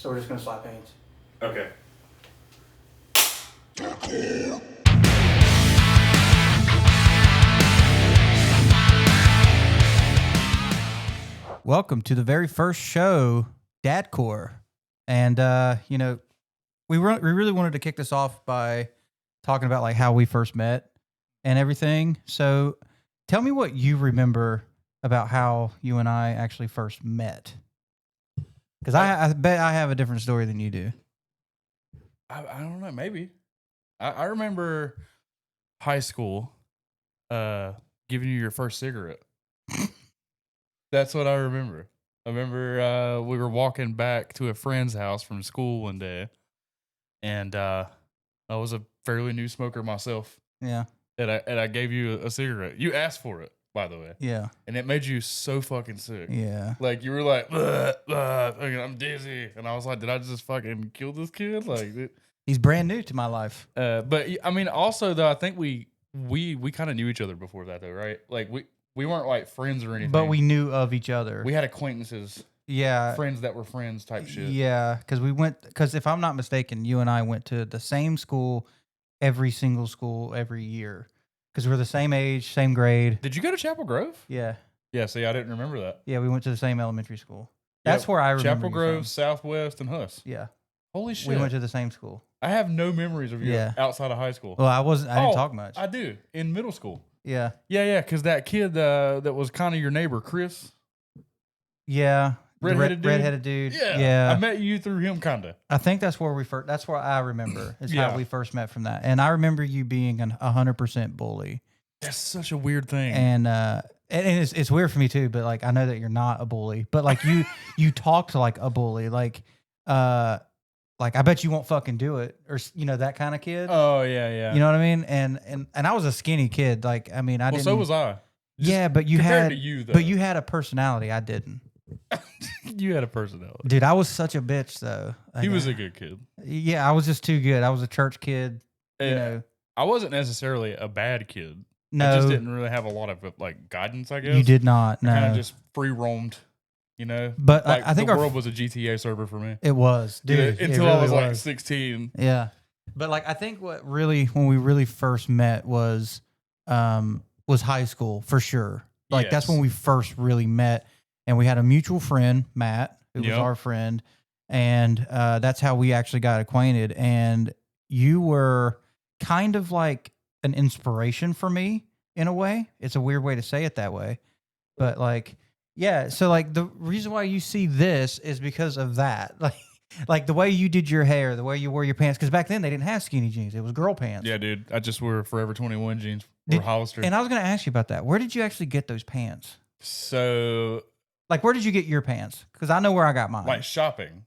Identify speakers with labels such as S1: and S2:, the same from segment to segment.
S1: So we're just gonna slap hands.
S2: Okay.
S1: Welcome to the very first show, Dadcore. And we really wanted to kick this off by talking about like how we first met and everything. So tell me what you remember about how you and I actually first met. Because I bet I have a different story than you do.
S2: I don't know. Maybe. I remember high school giving you your first cigarette. That's what I remember. I remember we were walking back to a friend's house from school one day, and I was a fairly new smoker myself.
S1: Yeah.
S2: And I gave you a cigarette. You asked for it, by the way.
S1: Yeah.
S2: And it made you so fucking sick.
S1: Yeah.
S2: Like, you were like, I'm dizzy. And I was like, did I just fucking kill this kid? Like,
S1: He's brand new to my life.
S2: but I mean, also though, I think we kind of knew each other before that though, right? Like we weren't like friends or anything.
S1: But we knew of each other.
S2: We had acquaintances.
S1: Yeah.
S2: Friends that were friends type shit.
S1: Yeah, because if I'm not mistaken, you and I went to the same school, every single school every year. Because we're the same age, same grade.
S2: Did you go to Chapel Grove?
S1: Yeah.
S2: Yeah, see, I didn't remember that.
S1: Yeah, we went to the same elementary school. That's where I remember
S2: Chapel
S1: you
S2: Grove,
S1: from.
S2: Southwest, and Huss.
S1: Yeah.
S2: Holy shit.
S1: We went to the same school.
S2: I have no memories of you
S1: Yeah.
S2: outside of high school.
S1: Well, I didn't talk much.
S2: I do. In middle school.
S1: Yeah.
S2: Yeah, because that kid that was kind of your neighbor, Chris.
S1: Yeah.
S2: Redheaded dude?
S1: Yeah.
S2: I met you through him, kind of.
S1: I think that's where that's where I remember. Is
S2: Yeah.
S1: how we first met from that. And I remember you being 100% bully.
S2: That's such a weird thing.
S1: And it's weird for me too, but like I know that you're not a bully, but like you talk to like a bully, like I bet you won't fucking do it, or that kind of kid.
S2: Oh yeah.
S1: You know what I mean? And I was a skinny kid. Like I mean, I didn't.
S2: So was I.
S1: Yeah, but you
S2: compared
S1: had
S2: to you, though.
S1: but you had a personality. I didn't.
S2: You had a personality.
S1: Dude, I was such a bitch though.
S2: He was a good kid.
S1: Yeah, I was just too good. I was a church kid.
S2: Yeah. I wasn't necessarily a bad kid.
S1: No,
S2: I just didn't really have a lot of like guidance, I guess.
S1: You did not. No,
S2: kind of just free roamed,
S1: But
S2: like
S1: I think
S2: the
S1: our
S2: world was a GTA server for me.
S1: It was, dude.
S2: Until
S1: really
S2: I was like 16.
S1: Yeah, but like I think when we really first met was high school for sure. Like that's when we first really met, and we had a mutual friend, Matt, who was our friend, and that's how we actually got acquainted. And you were kind of like an inspiration for me in a way. It's a weird way to say it that way, but like, yeah. So like the reason why you see this is because of that. Like the way you did your hair, the way you wore your pants. Because back then they didn't have skinny jeans; it was girl pants.
S2: Yeah, dude. I just wore Forever 21 jeans or Hollister.
S1: And I was going to ask you about that. Where did you actually get those pants?
S2: So,
S1: like, where did you get your pants? Because I know where I got mine.
S2: Like shopping.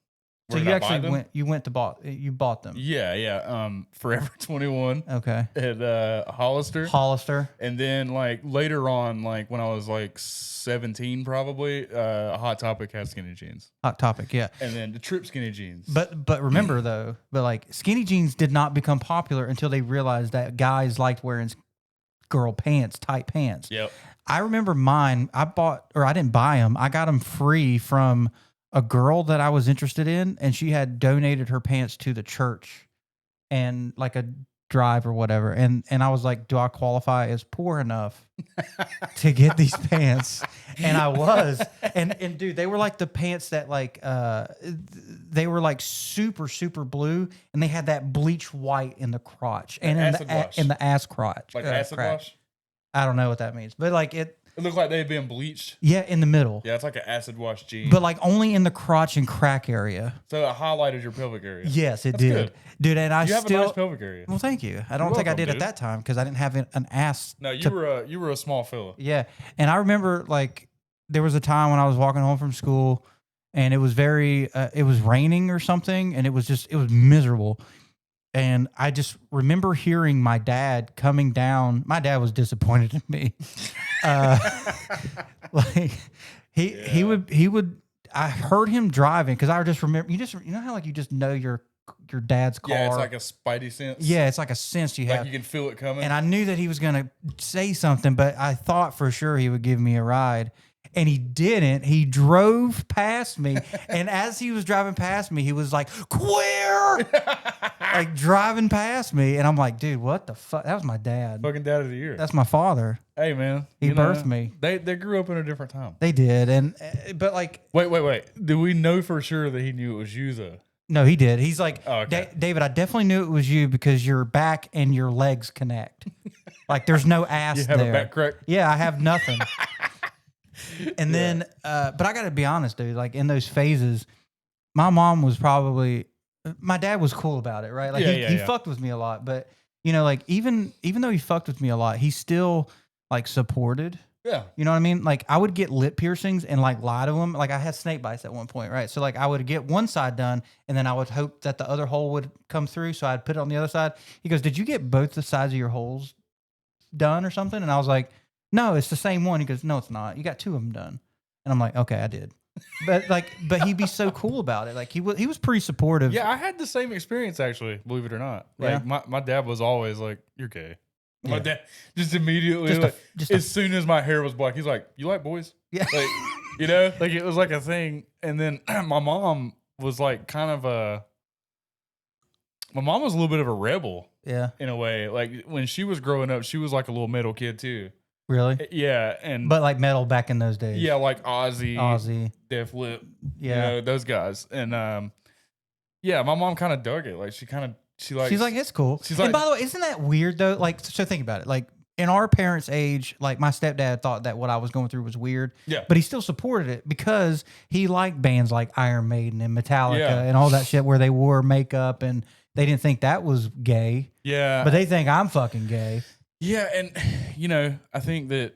S1: So you actually bought them.
S2: Yeah. Forever 21.
S1: Okay.
S2: And Hollister. And then like later on, like when I was like 17 probably, Hot Topic had skinny jeans.
S1: Hot Topic, yeah.
S2: And then the Trip skinny jeans.
S1: But remember though, like skinny jeans did not become popular until they realized that guys liked wearing girl pants, tight pants.
S2: Yep.
S1: I remember mine, I didn't buy them. I got them free from a girl that I was interested in, and she had donated her pants to the church and like a drive or whatever. And I was like, do I qualify as poor enough to get these pants? And I was. And dude, they were like the pants that like they were like super, super blue, and they had that bleach white in the crotch and in the ass crotch.
S2: Like acid wash?
S1: I don't know what that means. But like
S2: it looked like they'd been bleached.
S1: Yeah, in the middle.
S2: Yeah, it's like an acid wash jean.
S1: But like only in the crotch and crack area.
S2: So it highlighted your pelvic area.
S1: Yes, it did. Good. Dude, and I
S2: you have a nice pelvic area.
S1: Well, thank you. I don't think I did at that time because I didn't have an ass.
S2: No, you were a small fella.
S1: Yeah. And I remember like there was a time when I was walking home from school and it was it was raining or something, and it was miserable. And I just remember hearing my dad coming down. My dad was disappointed in me. Like he would. I heard him driving because I just remember. You know how like you just know your dad's car.
S2: Yeah, it's like a spidey sense.
S1: Yeah, it's like a sense you have.
S2: Like you can feel it coming.
S1: And I knew that he was gonna say something, but I thought for sure he would give me a ride. and he didn't. He drove past me, and as he was driving past me, he was like, "Queer!" like driving past me, and I'm like, "Dude, what the fuck?" That was my dad.
S2: Fucking dad of the year.
S1: That's my father.
S2: Hey, man.
S1: He birthed me.
S2: They grew up in a different time.
S1: They did, and but like,
S2: wait. Do we know for sure that he knew it was you though?
S1: No, he did. He's like,
S2: oh, okay.
S1: David, I definitely knew it was you because your back and your legs connect. Like there's no ass
S2: you have
S1: there.
S2: A back crack?
S1: Yeah, I have nothing. And then, but I got to be honest, dude. Like in those phases, my mom was probably, my dad was cool about it, right? Like he fucked with me a lot, but you know, like even though he fucked with me a lot, he still like supported.
S2: Yeah.
S1: You know what I mean? Like I would get lip piercings and like lie to him. Like I had snake bites at one point, right? So like I would get one side done and then I would hope that the other hole would come through. So I'd put it on the other side. He goes, "Did you get both the sides of your holes done or something?" And I was like, "No, it's the same one." He goes, "No, it's not. You got two of them done." And I'm like, "Okay, I did." But he'd be so cool about it. Like he was pretty supportive.
S2: Yeah, I had the same experience actually, believe it or not. Like my dad was always like, "You're gay." My dad just immediately, as soon as my hair was black, he's like, "You like boys?"
S1: Yeah.
S2: Like, you know, like it was like a thing. And then my mom was like my mom was a little bit of a rebel.
S1: Yeah.
S2: In a way. Like when she was growing up, she was like a little metal kid too.
S1: Really?
S2: Yeah.
S1: But like metal back in those days.
S2: Yeah, like Ozzy. Def Lip.
S1: Yeah.
S2: You know, those guys. And yeah, my mom kind of dug it. Like she's like,
S1: "It's cool."
S2: She's like,
S1: and by the way, isn't that weird though? Like, so think about it. Like in our parents' age, like my stepdad thought that what I was going through was weird.
S2: Yeah.
S1: But he still supported it because he liked bands like Iron Maiden and Metallica and all that shit where they wore makeup and they didn't think that was gay.
S2: Yeah.
S1: But they think I'm fucking gay.
S2: Yeah, and you know, I think that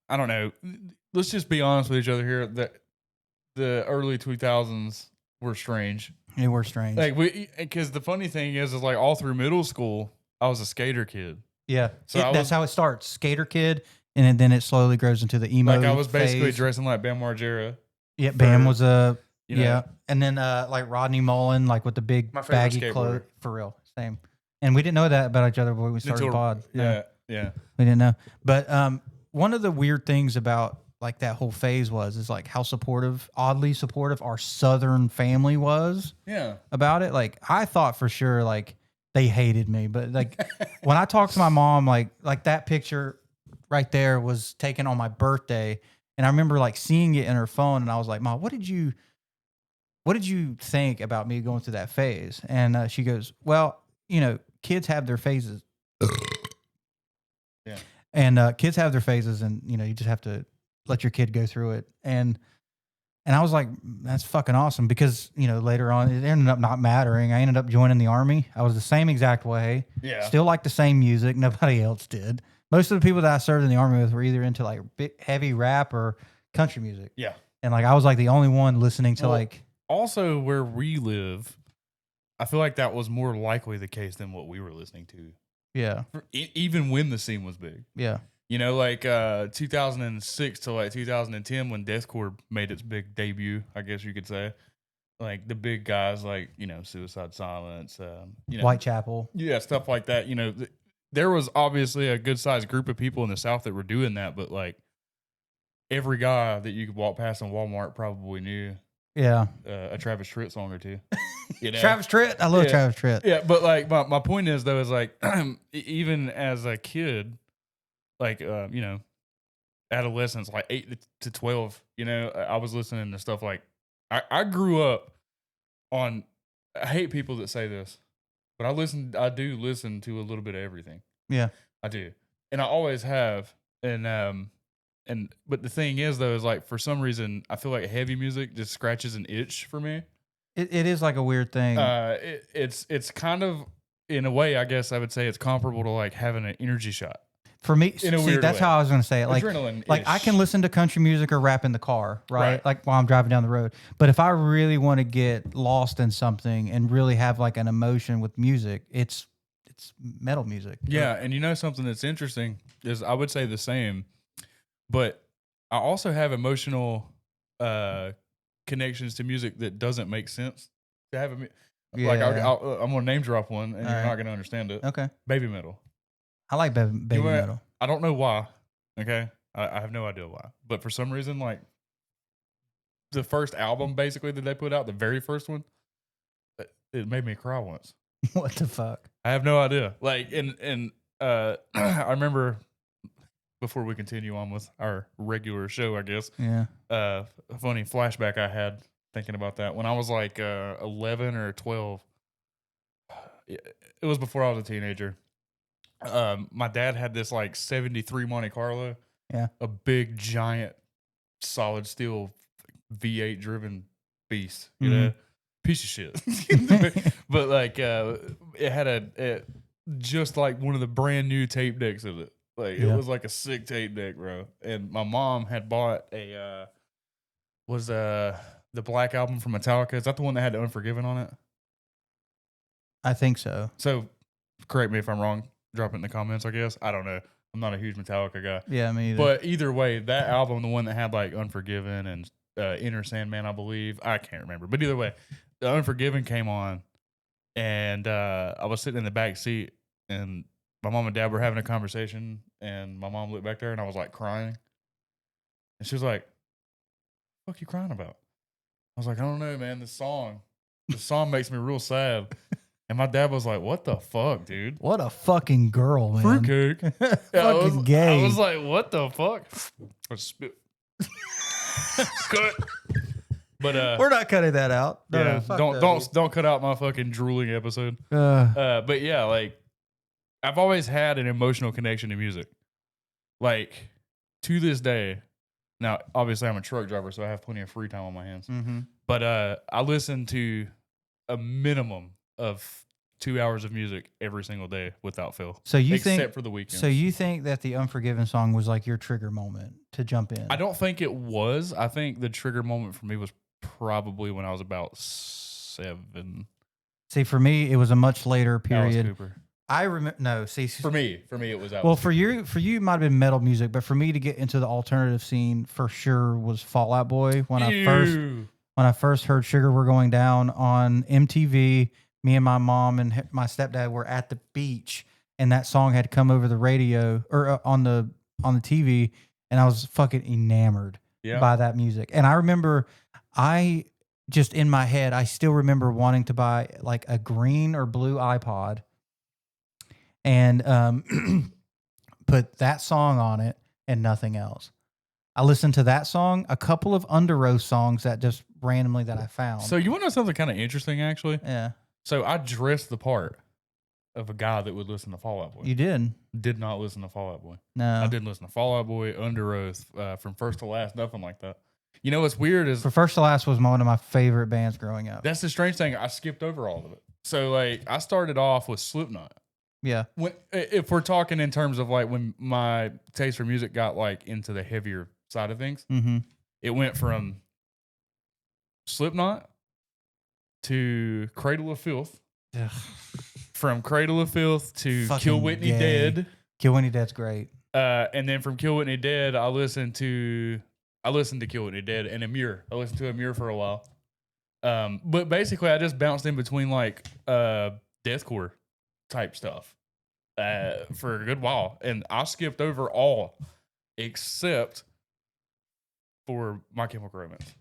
S2: I don't know. Let's just be honest with each other here. That the early 2000s were strange.
S1: They were strange.
S2: Like because the funny thing is like all through middle school, I was a skater kid.
S1: Yeah, so that's how it starts. Skater kid, and then it slowly grows into the emo.
S2: Like I was basically
S1: phase.
S2: Dressing like Bam Margera.
S1: Yeah, Bam was a and then like Rodney Mullen, like with the big baggy clothes. For real, same. And we didn't know that about each other when we started the pod.
S2: Yeah,
S1: we didn't know. But one of the weird things about like that whole phase is like how oddly supportive our Southern family was.
S2: Yeah.
S1: About it. Like I thought for sure like they hated me, but like when I talked to my mom, like that picture right there was taken on my birthday, and I remember like seeing it in her phone, and I was like, "Mom, what did you think about me going through that phase?" And she goes, "Well, you know, kids have their phases."
S2: Yeah.
S1: And kids have their phases, and you know, you just have to let your kid go through it. And I was like, that's fucking awesome, because you know, later on it ended up not mattering. I ended up joining the Army. I was the same exact way.
S2: Yeah.
S1: Still like the same music. Nobody else did. Most of the people that I served in the Army with were either into like big, heavy rap or country music.
S2: Yeah.
S1: And like I was like the only one listening to like.
S2: Also, where we live, I feel like that was more likely the case than what we were listening to.
S1: Yeah.
S2: Even when the scene was big.
S1: Yeah.
S2: You know, like 2006 to like 2010 when Deathcore made its big debut, I guess you could say. Like the big guys like, you know, Suicide Silence, you know,
S1: Whitechapel.
S2: Yeah, stuff like that. You know, there was obviously a good sized group of people in the South that were doing that, but like every guy that you could walk past in Walmart probably knew a Travis Tritt song or two. You know?
S1: Travis Tritt? I love Travis Tritt.
S2: Yeah, but like my point is though, is like even as a kid, like you know, adolescence, like 8 to 12, you know, I was listening to stuff like I grew up on. I hate people that say this, but I do listen to a little bit of everything.
S1: Yeah,
S2: I do, and I always have. And but the thing is though, is like for some reason I feel like heavy music just scratches an itch for me.
S1: It is like a weird thing.
S2: It's kind of, in a way, I guess I would say it's comparable to like having an energy shot.
S1: For me, that's how I was going to say it. Like,
S2: adrenaline-ish.
S1: Like I can listen to country music or rap in the car, right? Like while I'm driving down the road. But if I really want to get lost in something and really have like an emotion with music, it's metal music.
S2: Yeah, and you know something that's interesting is I would say the same, but I also have emotional connections to music that doesn't make sense to have like I'm gonna name drop one, and you're not gonna understand it.
S1: Okay,
S2: baby metal.
S1: I like baby metal.
S2: I don't know why. Okay, I have no idea why. But for some reason, like the first album basically that they put out, the very first one, it made me cry once.
S1: What the fuck?
S2: I have no idea. Like, and I remember before we continue on with our regular show, I guess.
S1: Yeah.
S2: A funny flashback I had thinking about that when I was like 11 or 12. It was before I was a teenager. My dad had this like 73 Monte Carlo.
S1: Yeah.
S2: A big, giant, solid steel V8 driven beast, you know, piece of shit. But like, it had just like one of the brand new tape decks of it. Like it was like a sick tape deck, bro. And my mom had bought the Black Album from Metallica. Is that the one that had Unforgiven on it?
S1: I think so.
S2: So correct me if I'm wrong. Drop it in the comments, I guess. I don't know. I'm not a huge Metallica guy.
S1: Yeah, me either.
S2: But either way, that album, the one that had like Unforgiven and Inner Sandman, I believe. I can't remember. But either way, the Unforgiven came on, and I was sitting in the back seat, and my mom and dad were having a conversation, and my mom looked back there, and I was like crying. And she was like, "What the fuck you crying about?" I was like, "I don't know, man. The song makes me real sad." And my dad was like, "What the fuck, dude?
S1: What a fucking girl, man.
S2: Fruitcake."
S1: Fucking gay.
S2: I was like, "What the fuck?" I spit. Cut. But
S1: we're not cutting that out. No,
S2: yeah,
S1: fuck
S2: don't cut out my fucking drooling episode.
S1: that.
S2: But yeah, like I've always had an emotional connection to music. Like to this day. Now, obviously, I'm a truck driver, so I have plenty of free time on my hands.
S1: Mm-hmm.
S2: But I listen to a minimum of 2 hours of music every single day without fail.
S1: So you
S2: except for the weekends.
S1: So you think that the Unforgiven song was like your trigger moment to jump in?
S2: I don't think it was. I think the trigger moment for me was probably when I was about 7.
S1: See, for me, it was a much later
S2: Alice
S1: period.
S2: Cooper.
S1: I remember. No, see,
S2: For me, it was Alice
S1: well,
S2: Cooper.
S1: for you, it might have been metal music, but for me to get into the alternative scene, for sure, was Fall Out Boy. When I first heard "Sugar We're Going Down" on MTV, me and my mom and my stepdad were at the beach, and that song had come over the radio or on the TV, and I was fucking enamored by that music. And I remember, I just in my head, I still remember wanting to buy like a green or blue iPod, and put that song on it and nothing else. I listened to that song, a couple of Under Oath songs that just randomly that I found.
S2: So you want to know something kind of interesting, actually?
S1: Yeah.
S2: So I dressed the part of a guy that would listen to Fall Out Boy.
S1: You did?
S2: Did not listen to Fall Out Boy.
S1: No.
S2: I didn't listen to Fall Out Boy, Under Oath, from first to last, nothing like that. You know what's weird is...
S1: For First to Last was one of my favorite bands growing up.
S2: That's the strange thing. I skipped over all of it. So, like, I started off with Slipknot.
S1: Yeah.
S2: If we're talking in terms of, like, when my taste for music got, like, into the heavier side of things, it went from Slipknot to Cradle of Filth. Ugh. From Cradle of Filth to
S1: Fucking
S2: Kill Whitney Dead.
S1: Kill Whitney Dead's great.
S2: And then from Kill Whitney Dead, I listened to Kill Whitney Dead and Amir. I listened to Amir for a while. But basically, I just bounced in between like deathcore type stuff for a good while, and I skipped over all except for My Chemical Romance.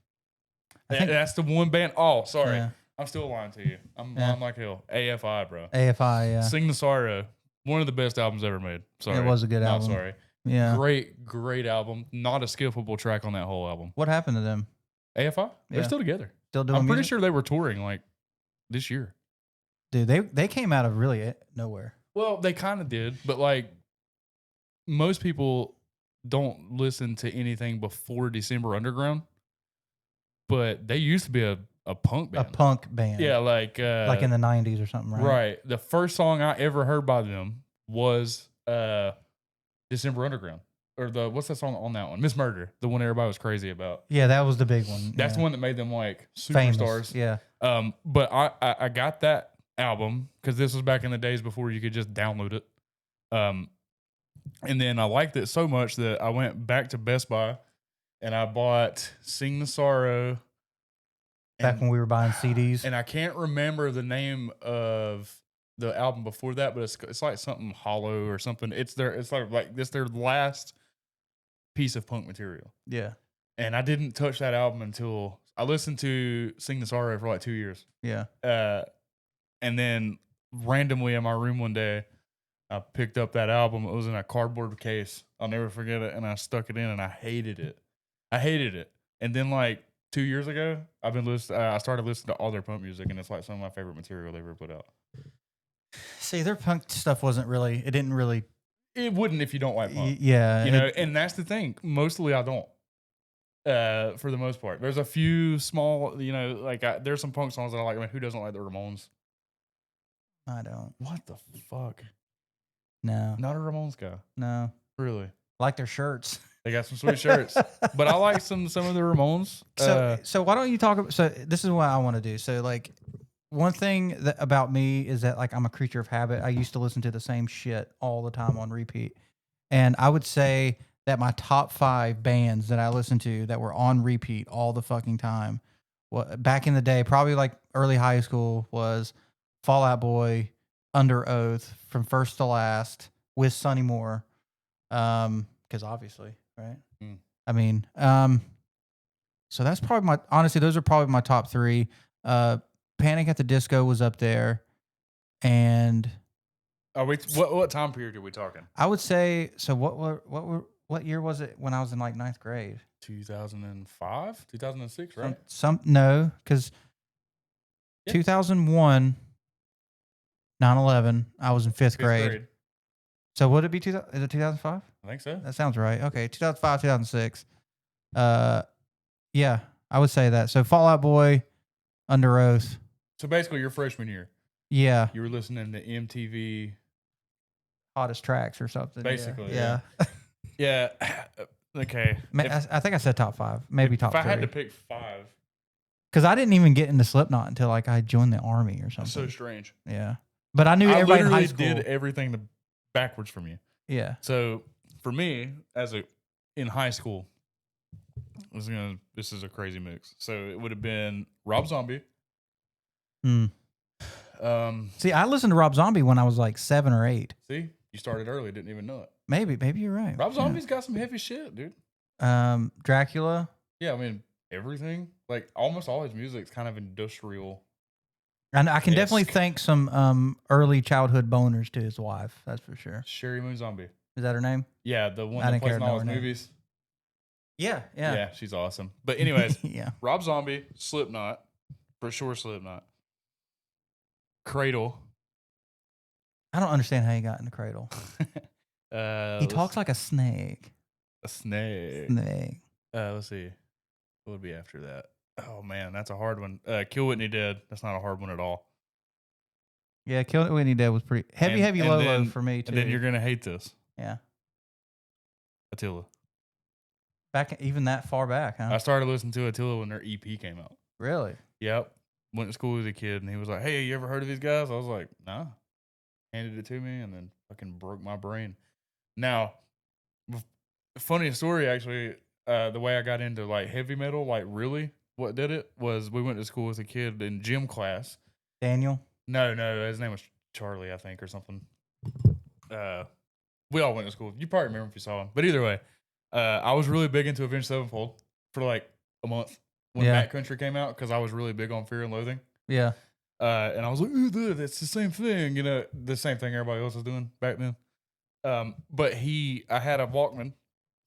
S2: That's the one band. Oh, sorry. Yeah. I'm still lying to you. I'm lying like hell. AFI, bro.
S1: AFI, yeah.
S2: Sing the Sorrow. One of the best albums ever made. Sorry.
S1: It was a good album.
S2: Sorry.
S1: Yeah.
S2: Great album. Not a skippable track on that whole album.
S1: What happened to them?
S2: AFI? They're still together.
S1: Still doing
S2: I'm pretty
S1: music?
S2: sure they were touring like this year.
S1: Dude, they came out of really nowhere.
S2: Well, they kind of did, but like most people don't listen to anything before December Underground. But they used to be a punk band.
S1: A punk band.
S2: Yeah, like
S1: in the 90s or something, right?
S2: Right. The first song I ever heard by them was December Underground. Or what's that song on that one? Miss Murder, the one everybody was crazy about.
S1: Yeah, that was the big one.
S2: That's the one that made them like superstars.
S1: Famous. Yeah.
S2: But I got that album because this was back in the days before you could just download it. And then I liked it so much that I went back to Best Buy and I bought Sing the Sorrow.
S1: Back when we were buying CDs.
S2: And I can't remember the name of the album before that, but it's like something Hollow or something. It's their last piece of punk material.
S1: Yeah.
S2: And I didn't touch that album until I listened to Sing the Sorrow for like 2 years.
S1: Yeah.
S2: And then randomly in my room one day, I picked up that album. It was in a cardboard case. I'll never forget it. And I stuck it in and I hated it. And then like 2 years ago, I started listening to all their punk music, and it's like some of my favorite material they ever put out.
S1: See, their punk stuff wasn't really,
S2: It wouldn't if you don't like punk.
S1: Yeah.
S2: You know, and that's the thing. Mostly I don't. For the most part. There's a few small, you know, like there's some punk songs that I like. I mean, who doesn't like the Ramones?
S1: I don't.
S2: What the fuck?
S1: No.
S2: Not a Ramones guy.
S1: No.
S2: Really?
S1: Like their shirts.
S2: They got some sweet shirts. But I like some of the Ramones.
S1: So why don't you talk about, so this is what I want to do. So like one thing about me is that like I'm a creature of habit. I used to listen to the same shit all the time on repeat. And I would say that my top 5 bands that I listened to that were on repeat all the fucking time, back in the day, probably like early high school, was Fall Out Boy, Under Oath, From First to Last, with Sonny Moore. Because obviously, right?
S2: Mm.
S1: I mean, so that's probably honestly, those are probably my top 3. Panic at the Disco was up there. And
S2: what time period are we talking?
S1: I would say, so what year was it when I was in like 9th grade?
S2: 2005, 2006, right?
S1: No, because 2001, 9/11, I was in 5th grade. So would it be is it 2005?
S2: I think so.
S1: That sounds right. Okay, 2005, 2006. Yeah, I would say that. So Fall Out Boy, Under Oath.
S2: So basically, your freshman year.
S1: Yeah.
S2: You were listening to MTV
S1: Hottest Tracks or something.
S2: Basically,
S1: yeah.
S2: Yeah. Okay.
S1: I think I said top 5, maybe top 3.
S2: If I had to pick 5.
S1: Because I didn't even get into Slipknot until like I joined the army or something.
S2: That's so strange.
S1: Yeah. But I knew everybody in high school.
S2: Did everything backwards from you.
S1: Yeah.
S2: So for me, in high school, this is a crazy mix. So it would have been Rob Zombie.
S1: See, I listened to Rob Zombie when I was like 7 or 8.
S2: See, you started early, didn't even know it.
S1: Maybe you're right.
S2: Rob Zombie's got some heavy shit, dude.
S1: Dracula.
S2: Yeah, I mean everything. Like almost all his music's kind of industrial.
S1: And I can definitely thank some early childhood boners to his wife. That's for sure.
S2: Sherry Moon Zombie.
S1: Is that her name?
S2: Yeah, the one that plays in all his movies.
S1: Yeah,
S2: she's awesome. But anyways,
S1: yeah.
S2: Rob Zombie, Slipknot, for sure Slipknot. Cradle.
S1: I don't understand how he got in the Cradle. He talks like a snake.
S2: A snake. Let's see. What would be after that? Oh man, that's a hard one. Kill Whitney Dead. That's not a hard one at all.
S1: Yeah, Kill Whitney Dead was pretty heavy low for me too.
S2: And then you're gonna hate this.
S1: Yeah.
S2: Attila.
S1: Even that far back, huh?
S2: I started listening to Attila when their EP came out.
S1: Really?
S2: Yep. Went to school as a kid, and he was like, "Hey, you ever heard of these guys?" I was like, "Nah." Handed it to me, and then fucking broke my brain. Now, funny story actually. The way I got into like heavy metal, like really, what did it was we went to school as a kid in gym class.
S1: Daniel?
S2: No, his name was Charlie, I think, or something. We all went to school. You probably remember if you saw him. But either way, I was really big into Avenged Sevenfold for like a month when Backcountry came out because I was really big on Fear and Loathing.
S1: Yeah.
S2: And I was like, ooh, that's the same thing, you know, the same thing everybody else was doing back then. But I had a Walkman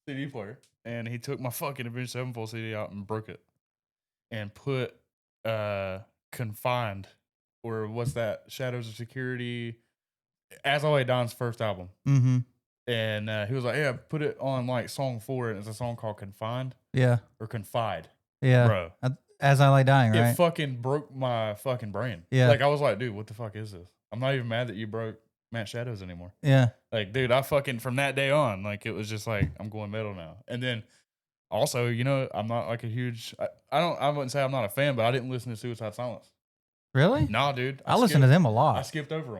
S2: CD player, and he took my fucking Avenged Sevenfold CD out and broke it, and put Confined, or what's that? Shadows of Security, As I Lay Down's first album.
S1: Mm-hmm.
S2: And he was like, yeah, put it on like song 4, and it's a song called Confined.
S1: Yeah.
S2: Or Confide.
S1: Yeah.
S2: Bro.
S1: As I Lay Dying, right?
S2: It fucking broke my fucking brain.
S1: Yeah.
S2: Like, I was like, dude, what the fuck is this? I'm not even mad that you broke Matt Shadows anymore.
S1: Yeah.
S2: Like, dude, I fucking, from that day on, like, it was just like, I'm going metal now. And then also, you know, I'm not like a huge, I wouldn't say I'm not a fan, but I didn't listen to Suicide Silence.
S1: Really?
S2: Nah, dude.
S1: I listen to them a lot.
S2: I skipped over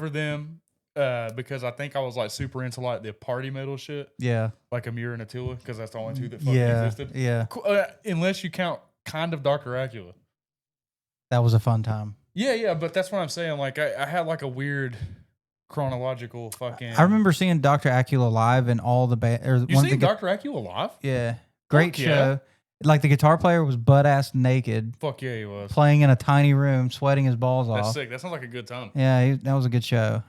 S2: them. Because I think I was like super into like the party metal shit.
S1: Yeah.
S2: Like Amir and Attila, because that's the only two that fucking existed.
S1: Yeah.
S2: Unless you count kind of Dr. Acula.
S1: That was a fun time.
S2: Yeah, but that's what I'm saying. Like I had like a weird, chronological fucking.
S1: I remember seeing Dr. Acula live and all the band.
S2: You seen Dr. Acula live?
S1: Yeah, great show. Like the guitar player was butt ass naked.
S2: Fuck yeah, he was
S1: playing in a tiny room, sweating his balls off.
S2: That's sick. That sounds like a good time.
S1: Yeah, that was a good show.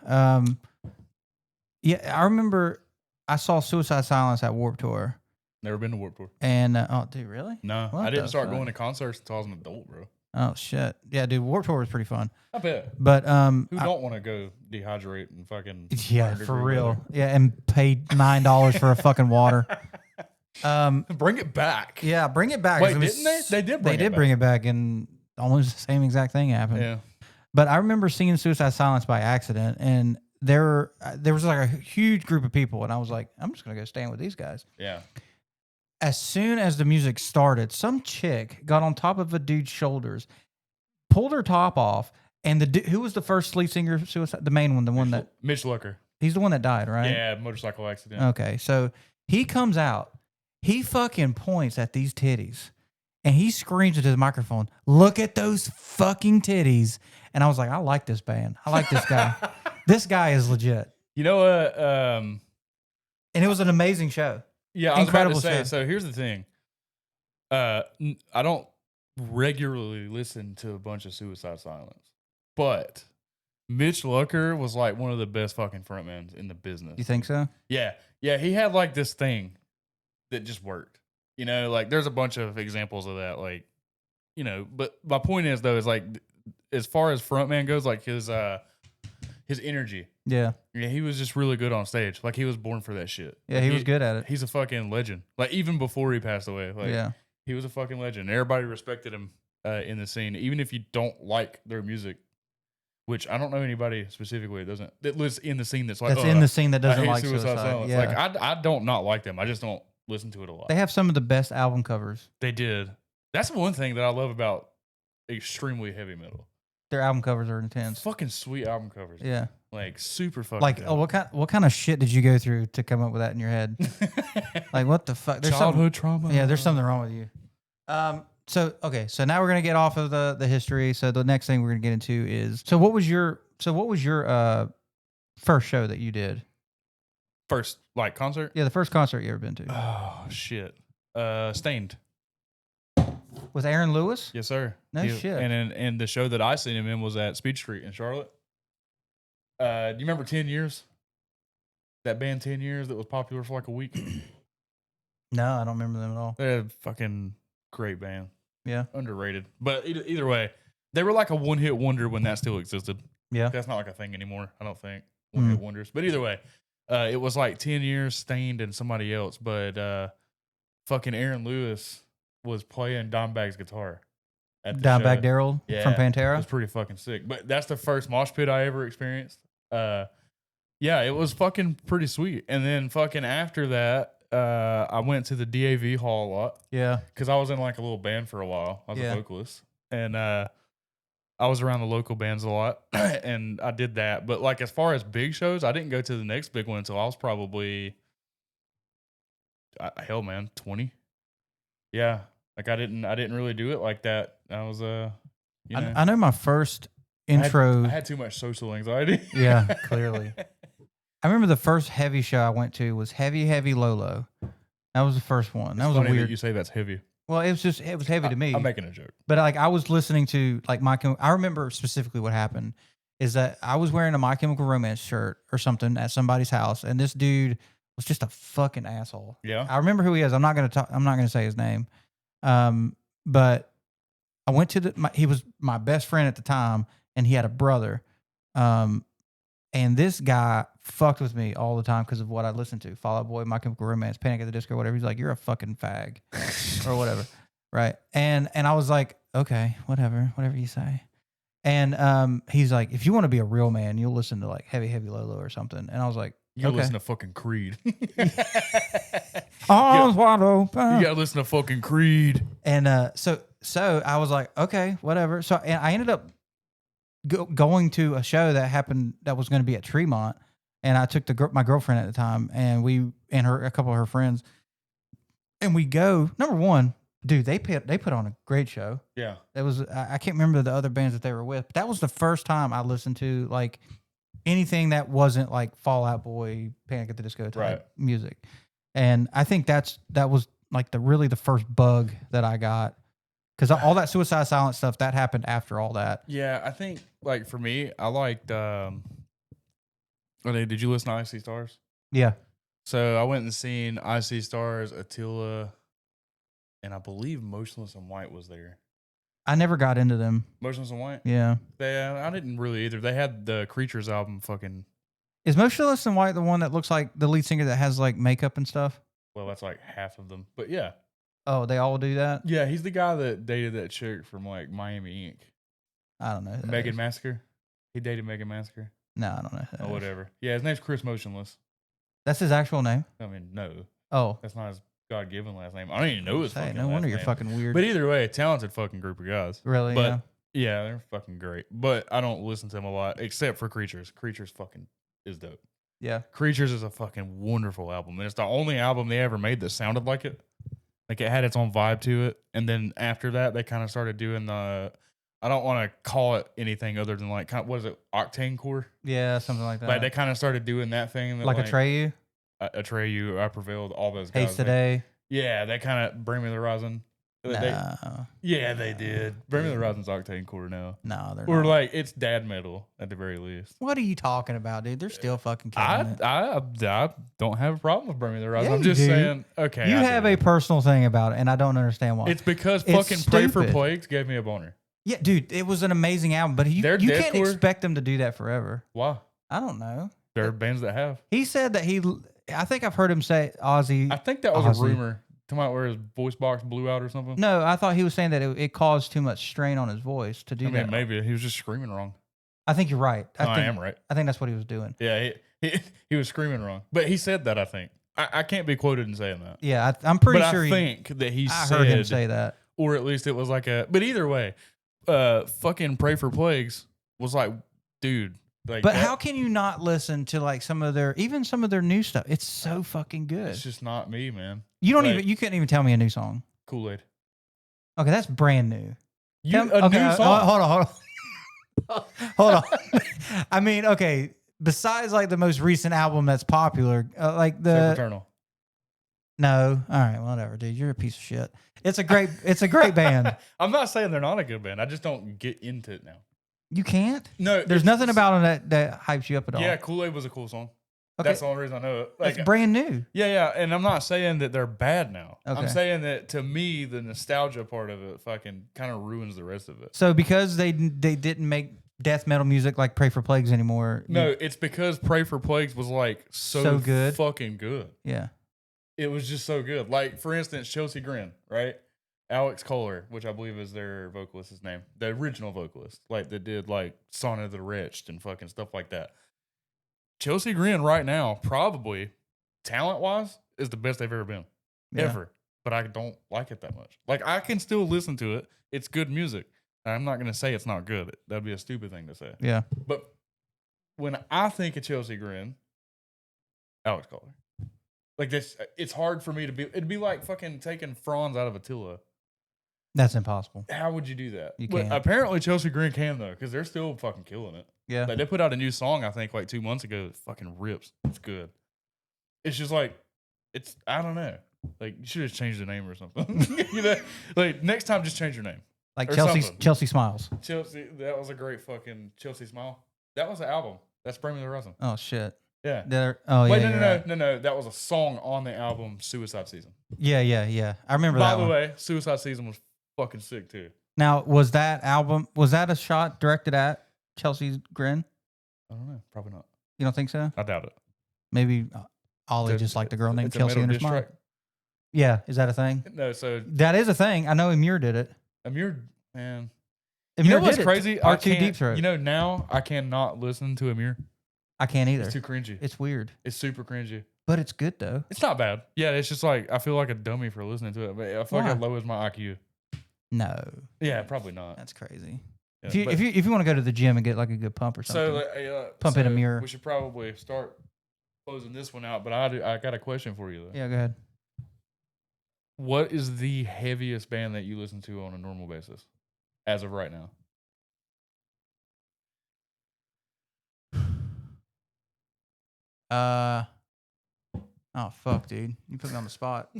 S1: Yeah, I remember I saw Suicide Silence at Warped Tour.
S2: Never been to Warped Tour.
S1: And oh, dude, really?
S2: No, I didn't start going to concerts until I was an adult, bro.
S1: Oh shit, yeah, dude, Warped Tour was pretty fun.
S2: I bet.
S1: But
S2: who don't want to go dehydrate and fucking
S1: for real, weather. Yeah, and pay $9 for a fucking water.
S2: Bring it back.
S1: Yeah, bring it back.
S2: Wait, didn't they? They did.
S1: Bring it back, and almost the same exact thing happened.
S2: Yeah.
S1: But I remember seeing Suicide Silence by accident, and there was like a huge group of people, and I was like, I'm just gonna go stand with these guys.
S2: Yeah.
S1: As soon as the music started, some chick got on top of a dude's shoulders, pulled her top off, and who was the first lead singer of Suicide? The main one, the one that
S2: Mitch Lucker.
S1: He's the one that died, right?
S2: Yeah, motorcycle accident.
S1: Okay, so he comes out, he fucking points at these titties, and he screams into the microphone, "Look at those fucking titties!" And I was like, I like this band. I like this guy. This guy is legit.
S2: You know what?
S1: And it was an amazing show.
S2: Yeah, I was about to say. So here's the thing. I don't regularly listen to a bunch of Suicide Silence, but Mitch Lucker was like one of the best fucking frontmans in the business.
S1: You think so?
S2: Yeah. He had like this thing that just worked. You know, like there's a bunch of examples of that. Like, you know, but my point is though, is like as far as frontman goes, like his energy.
S1: Yeah,
S2: he was just really good on stage. Like he was born for that shit.
S1: Yeah, he was good at it.
S2: He's a fucking legend. Like even before he passed away, like
S1: yeah,
S2: he was a fucking legend. Everybody respected him in the scene, even if you don't like their music. Which I don't know anybody specifically that lives in the scene that's like
S1: in the scene that doesn't like
S2: Suicide
S1: Silence.
S2: Yeah. Like I don't not like them. I just don't listen to it a lot.
S1: They have some of the best album covers.
S2: They did. That's one thing that I love about extremely heavy metal.
S1: Their album covers are intense.
S2: Fucking sweet album covers.
S1: Yeah.
S2: Like super fucking
S1: like
S2: dope.
S1: What kind of shit did you go through to come up with that in your head? Like what the fuck? There's
S2: childhood trauma.
S1: Yeah, there's something wrong with you. So now we're gonna get off of the history. So the next thing we're gonna get into is what was your first show that you did?
S2: First like concert?
S1: Yeah, the first concert you ever been to.
S2: Oh shit. Stained.
S1: With Aaron Lewis?
S2: Yes, sir.
S1: No shit.
S2: And the show that I seen him in was at Speed Street in Charlotte. Do you remember 10 Years? That band 10 Years that was popular for like a week?
S1: No, I don't remember them at all.
S2: They're a fucking great band.
S1: Yeah.
S2: Underrated. But either way, they were like a one-hit wonder when that still existed.
S1: Yeah.
S2: That's not like a thing anymore, I don't think. One-hit wonders. But either way, it was like 10 Years, Stained, and somebody else. But fucking Aaron Lewis was playing Dimebag's guitar.
S1: Dimebag Darrell from Pantera?
S2: It was pretty fucking sick. But that's the first mosh pit I ever experienced. Yeah, it was fucking pretty sweet. And then fucking after that, I went to the DAV hall a lot.
S1: Yeah.
S2: Because I was in like a little band for a while. I was a vocalist. And I was around the local bands a lot. And I did that. But like as far as big shows, I didn't go to the next big one until I was probably, 20. Yeah. Like I didn't really do it like that. I was
S1: I know my first intro.
S2: I had too much social anxiety.
S1: Yeah, clearly. I remember the first heavy show I went to was Heavy Lolo. That was the first one. That was
S2: funny
S1: a weird.
S2: That you say that's heavy.
S1: Well, it was heavy to me.
S2: I'm making a joke.
S1: But like I was listening to like I remember specifically what happened is that I was wearing a My Chemical Romance shirt or something at somebody's house, and this dude was just a fucking asshole.
S2: Yeah.
S1: I remember who he is. I'm not gonna say his name. But I went to he was my best friend at the time, and he had a brother. And this guy fucked with me all the time because of what I listened to. Fall Out Boy, My Chemical Romance, Panic at the Disco, whatever. He's like, "You're a fucking fag," or whatever, right? And I was like, "Okay, whatever you say." And he's like, "If you want to be a real man, you'll listen to like Heavy Lolo or something." And I was like,
S2: "You listen to fucking Creed."
S1: Arms wide open.
S2: You gotta listen to fucking Creed.
S1: And so I was like, okay, whatever. So and I ended up going to a show that was going to be at Tremont, and I took my girlfriend at the time, and a couple of her friends, and we go. Number one, dude, they put on a great show.
S2: Yeah,
S1: it was. I can't remember the other bands that they were with, but that was the first time I listened to like anything that wasn't like Fall Out Boy, Panic at the Disco type
S2: Right.
S1: music. And I think that was like the first bug that I got. Because all that Suicide Silence stuff, that happened after all that.
S2: Yeah, I think, like, for me, I liked, did you listen to Icy Stars?
S1: Yeah.
S2: So I went and seen Icy Stars, Attila, and I believe Motionless in White was there.
S1: I never got into them.
S2: Motionless in White?
S1: Yeah.
S2: I didn't really either. They had the Creatures album fucking...
S1: Is Motionless in White the one that looks like the lead singer that has like makeup and stuff?
S2: Well, that's like half of them. But yeah.
S1: Oh, they all do that?
S2: Yeah, he's the guy that dated that chick from like Miami Inc.
S1: I don't know. Who that
S2: Megan
S1: is.
S2: Massacre. He dated Megan Massacre.
S1: No, I don't know. Who that
S2: Or
S1: is.
S2: whatever. Yeah, his name's Chris Motionless.
S1: That's his actual name?
S2: I mean, no.
S1: Oh.
S2: That's not his God-given last name. I don't even know his fucking
S1: No wonder
S2: last
S1: you're
S2: name.
S1: fucking weird.
S2: But either way, talented fucking group of guys.
S1: Really?
S2: But
S1: yeah.
S2: yeah, they're fucking great. But I don't listen to them a lot, except for Creatures. Creatures fucking is dope.
S1: Yeah.
S2: Creatures is a fucking wonderful album. And it's the only album they ever made that sounded like it. Like it had its own vibe to it. And then after that, they kind of started doing the, I don't want to call it anything other than like, what is it, Octane Core?
S1: Yeah, something like that.
S2: Like they kind of started doing that thing. That
S1: like Atreyu?
S2: Atreyu, I Prevailed, all those guys.
S1: Haste Today?
S2: Yeah, they kind of Bring Me the Horizon.
S1: No.
S2: Yeah, they did. Bring Me the Horizon's Octane Core now.
S1: No, they're
S2: Or
S1: not.
S2: like, it's dad metal at the very least.
S1: What are you talking about, dude? They're still fucking killing it.
S2: I don't have a problem with Bring Me the Horizon.
S1: Yeah,
S2: I'm just
S1: you do.
S2: saying, okay.
S1: You
S2: I
S1: have
S2: do.
S1: a personal thing about it, and I don't understand why.
S2: It's because
S1: It's
S2: fucking Pray for
S1: stupid.
S2: Plagues gave me a boner.
S1: Yeah, dude, it was an amazing album, but you
S2: They're
S1: can't
S2: Dadcore?
S1: expect them to do that forever.
S2: Why?
S1: I don't know.
S2: There are bands that have.
S1: He said that I think I've heard him say Ozzy.
S2: I think that was
S1: Ozzy.
S2: a rumor. Talking about where his voice box blew out or something.
S1: No, I thought he was saying that it caused too much strain on his voice to do
S2: I mean,
S1: that.
S2: maybe he was just screaming wrong.
S1: I think you're right.
S2: I am right.
S1: I think that's what he was doing.
S2: Yeah, he was screaming wrong. But he said that, I think. I can't be quoted in saying that.
S1: Yeah, I'm pretty
S2: But
S1: sure
S2: I think that he
S1: I
S2: said,
S1: heard him say that.
S2: or at least it was like a, but either way, fucking Pray for Plagues was like, dude. Like
S1: But how can you not listen to like some of their new stuff? It's so fucking good.
S2: It's just not me, man.
S1: You don't
S2: like-
S1: you couldn't even tell me a new song.
S2: Kool-Aid.
S1: Okay, that's brand new.
S2: New song.
S1: Hold on. Hold on. I mean, okay, besides like the most recent album that's popular, like the
S2: Eternal.
S1: No, all right, whatever, dude. You're a piece of shit. It's a great band.
S2: I'm not saying they're not a good band. I just don't get into it now.
S1: You can't.
S2: No,
S1: There's nothing about them that hypes you up at all.
S2: Yeah, Kool-Aid was a cool song.
S1: Okay.
S2: That's the only reason I know it. Like,
S1: That's brand new.
S2: yeah, and I'm not saying that they're bad now.
S1: Okay.
S2: I'm saying that to me, the nostalgia part of it fucking kind of ruins the rest of it.
S1: So because they didn't make death metal music like Pray for Plagues anymore.
S2: No, it's because Pray for Plagues was like so
S1: good,
S2: fucking good.
S1: Yeah,
S2: it was just so good. Like for instance, Chelsea Grin, right? Alex Kohler, which I believe is their vocalist's name, the original vocalist, like that did like Son of the Wretched and fucking stuff like that. Chelsea Grin right now, probably talent wise, is the best they've ever been, ever. But I don't like it that much. Like I can still listen to it. It's good music. I'm not gonna say it's not good. That'd be a stupid thing to say.
S1: Yeah.
S2: But when I think of Chelsea Grin, Alex Kohler, like this, it's hard for me to be. It'd be like fucking taking Franz out of Attila.
S1: That's impossible.
S2: How would you do that?
S1: You
S2: But
S1: can't.
S2: apparently Chelsea Grin can though, because they're still fucking killing it.
S1: Yeah.
S2: Like they put out a new song, I think, like 2 months ago. It fucking rips. It's good. It's just like, I don't know. Like you should have changed the name or something. You know, like next time just change your name.
S1: Like
S2: Or
S1: Chelsea
S2: something.
S1: Smiles.
S2: Chelsea, that was a great fucking Chelsea Smile. That was an album. That's Bring Me the Horizon.
S1: Oh shit.
S2: Yeah.
S1: Wait,
S2: No. That was a song on the album Suicide Season.
S1: Yeah. I remember
S2: By
S1: that
S2: the
S1: one.
S2: way, Suicide Season was fucking sick too.
S1: Now, was that a shot directed at Chelsea Grin?
S2: I don't know. Probably not.
S1: You don't think so?
S2: I doubt it.
S1: Maybe Ollie just liked a girl named
S2: It's a
S1: Chelsea
S2: metal
S1: in her
S2: diss
S1: smile.
S2: track.
S1: Yeah, is that a thing?
S2: No, so
S1: That is a thing. I know Amir did it.
S2: Amir, man.
S1: Amir
S2: You know what's
S1: did it.
S2: crazy?
S1: Part 2 Deep Throat.
S2: You know, now I cannot listen to Amir.
S1: I can't either.
S2: It's too cringy.
S1: It's weird,
S2: It's super cringy.
S1: but it's good though.
S2: It's not bad. Yeah, it's just like I feel like a dummy for listening to it. But I feel like it
S1: Why?
S2: lowers my IQ.
S1: No,
S2: Yeah, probably not.
S1: that's crazy.
S2: Yeah,
S1: if you want to go to the gym and get like a good pump or something, Pump in a mirror.
S2: We should probably start closing this one out. But I got a question for you though.
S1: yeah, go ahead.
S2: What is the heaviest band that you listen to on a normal basis, as of right now?
S1: Oh fuck, dude! You put me on the spot.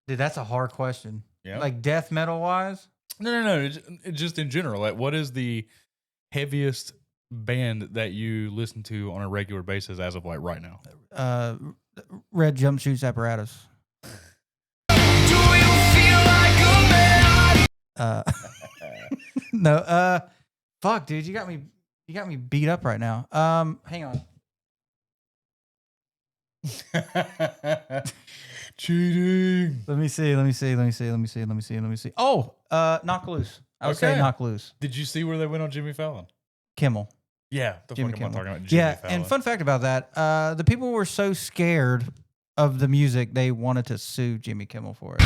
S1: Dude, that's a hard question.
S2: Yeah.
S1: Like death metal wise?
S2: No. It just in general. Like, what is the heaviest band that you listen to on a regular basis as of like right now?
S1: Red Jumpsuits Apparatus. No. Fuck, dude, you got me beat up right now. Hang on.
S2: Cheating.
S1: Let me see. Oh, Knock Loose. I would say Knock Loose.
S2: Did you see where they went on Jimmy Fallon?
S1: Kimmel.
S2: Yeah,
S1: Jimmy
S2: fuck am I
S1: Kimmel.
S2: talking about? Jimmy Fallon.
S1: And fun fact about that, the people were so scared of the music, they wanted to sue Jimmy Kimmel for it.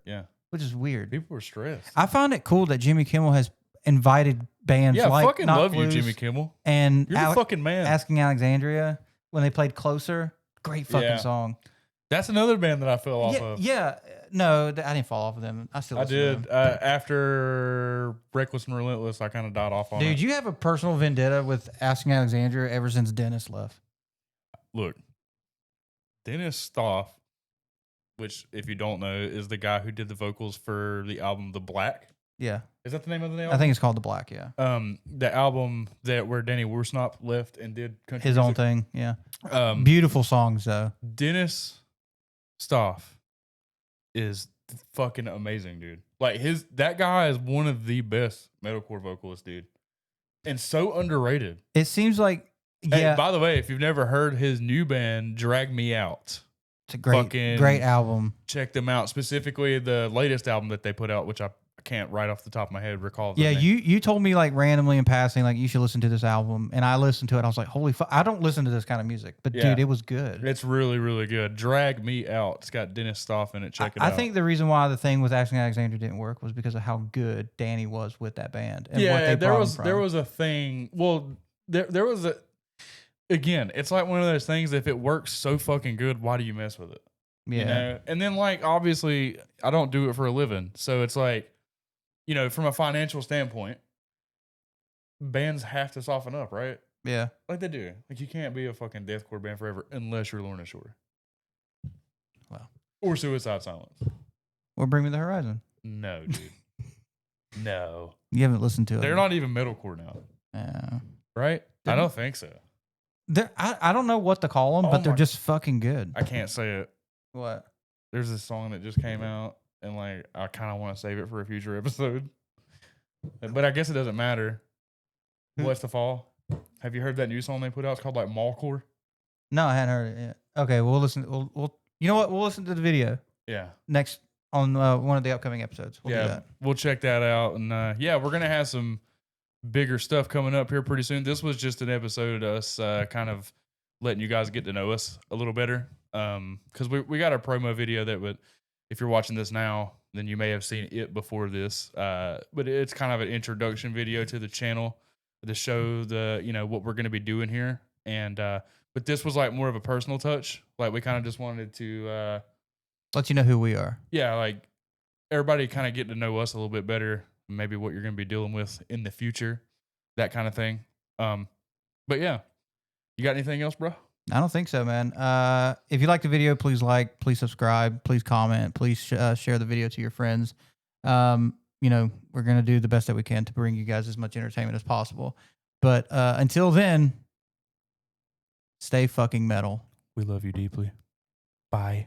S2: Yeah.
S1: Which is weird.
S2: People were stressed.
S1: I find it cool that Jimmy Kimmel has invited bands like
S2: fucking
S1: Knock
S2: love
S1: Loose
S2: you, Jimmy Kimmel.
S1: and
S2: You're the fucking man.
S1: Asking Alexandria when they played Closer. Great fucking song.
S2: That's another band that I fell off of.
S1: Yeah. No, I didn't fall off of them. I
S2: did. After Reckless and Relentless, I kind of died off on it.
S1: Dude, you have a personal vendetta with Asking Alexandria ever since Dennis left.
S2: Look, Dennis Stoff, which, if you don't know, is the guy who did the vocals for the album The Black.
S1: Yeah.
S2: Is that the name of the album?
S1: I think it's called The Black, yeah.
S2: The album where Danny Worsnop left and did country
S1: his
S2: music.
S1: own thing, yeah. Beautiful songs, though.
S2: Dennis Stoff is fucking amazing, dude. Like, that guy is one of the best metalcore vocalists, dude. And so underrated.
S1: It seems like, yeah.
S2: Hey, by the way, if you've never heard his new band, Drag Me Out.
S1: It's a great album.
S2: Check them out. Specifically, the latest album that they put out, which I can't right off the top of my head recall.
S1: Yeah, you told me like randomly in passing, like you should listen to this album, and I listened to it. And I was like, holy fuck! I don't listen to this kind of music, but dude, it was good.
S2: It's really, really good. Drag Me Out. It's got Dennis Stoff in it. Check it out.
S1: I think the reason why the thing with Asking Alexandria didn't work was because of how good Danny was with that band. And what they
S2: there was a thing. Well, there was a. Again, it's like one of those things. If it works so fucking good, why do you mess with it?
S1: Yeah.
S2: You know? And then, like, obviously, I don't do it for a living, so it's like, you know, from a financial standpoint, bands have to soften up, right?
S1: Yeah.
S2: Like they do. Like, you can't be a fucking deathcore band forever unless you're Lorna Shore.
S1: Wow.
S2: Or Suicide Silence.
S1: Or Bring Me the Horizon.
S2: No, dude. No.
S1: You haven't listened to it.
S2: They're not even metalcore now. Right? I don't think so.
S1: I don't know what to call them, but they're just fucking good.
S2: I can't say it.
S1: What?
S2: There's this song that just came out, and like I kind of want to save it for a future episode. But I guess it doesn't matter. What's the Fall? Have you heard that new song they put out? It's called like Mallcore.
S1: No, I hadn't heard it yet. Okay, we'll listen. We'll you know what? We'll listen to the video.
S2: Yeah.
S1: Next on one of the upcoming episodes. We'll do that.
S2: We'll check that out, and we're gonna have some bigger stuff coming up here pretty soon. This was just an episode of us kind of letting you guys get to know us a little better. Because we got a promo video that would, if you're watching this now, then you may have seen it before this. But it's kind of an introduction video to the channel, the show, what we're going to be doing here. And but this was like more of a personal touch. Like we kind of just wanted to
S1: let you know who we are.
S2: Yeah, like everybody kind of get to know us a little bit better. Maybe what you're going to be dealing with in the future, that kind of thing. But yeah, you got anything else, bro?
S1: I don't think so, man. If you like the video, please like, please subscribe, please comment, please share the video to your friends. We're going to do the best that we can to bring you guys as much entertainment as possible. But until then, stay fucking metal.
S2: We love you deeply. Bye.